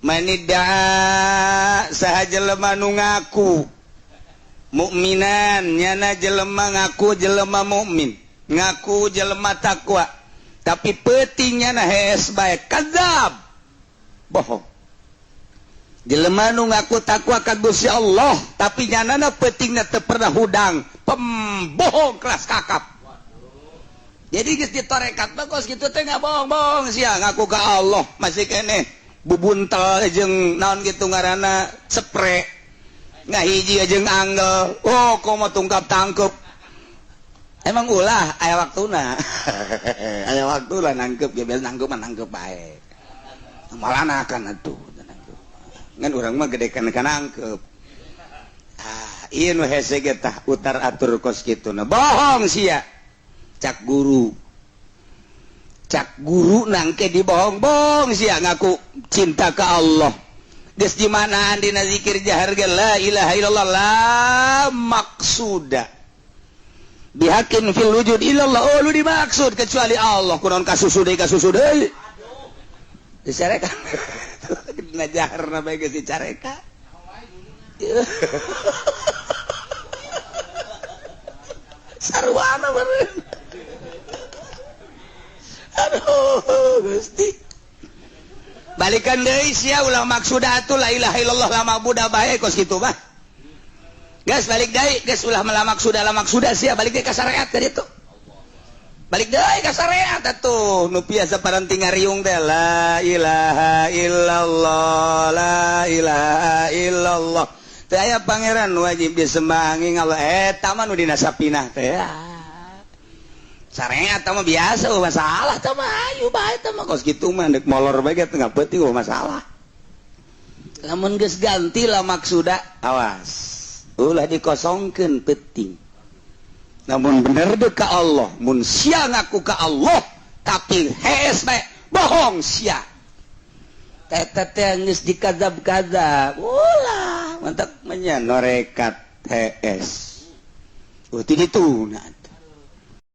manida sahaja lemah nu ngaku mukminan nyana jelema ngaku jelema mukmin ngaku jelema takwa tapi peutingnya na hees bae kadzab bohong jelema nu ngaku takwa ka Gusti Allah tapi nyanana peutingna teu pernah hudang pembohong kelas kakap. Jadi geus ditorekat bagus kitu teh ngabohong-bohong sia ngaku ka Allah masih keneh bubuntel jeung naon kitu ngaranna spray ngahiji jeung anggel oh komo tungkap tangkep emang ulah aya waktuna aya waktuna nangkep ge bel nangkep mah nangkep bae malana kan atuh nangkep ngan urang mah gedekan ka nangkep ieu nu hese ge tah utar atur kos kituna bohong sia cak guru nangke dibohong-bohong sia ngaku cinta ke Allah geus di mana dina zikir jahar ge la ilaha illallah la maksuda bihakin fil wujud illallah oh lu dimaksud kecuali Allah kunaon kasusu deui dicareka dina jaharna bae geus dicareka sarwana meureun aduh Gusti balikan deui sia ulah maksuda atuh la ilaha illallah la ma'budu bae kos kitu mah gas balik deui geus ulah la maksuda sia balik deui ka syariat tadi tuh balik deui ka syariat atuh nu biasa paranting ngariung teh la ilaha illallah la ilaha illallah teu aya pangeran wajib disembah angin Allah eta mah nu dina sapinah teh syariat mah biasa masalah teh mah ayo bae teh mah kos kitu mah deuk molor bae teh ngapeuting masalah lamun geus ganti la maksuda awas ulah dikosongkeun peuting namun bener deuk ka Allah mun sia ngaku ka Allah tapi hees bae bohong sia eta teh geus dikadzab-kadzab ulah mantap nya norekat hees ti ditu nah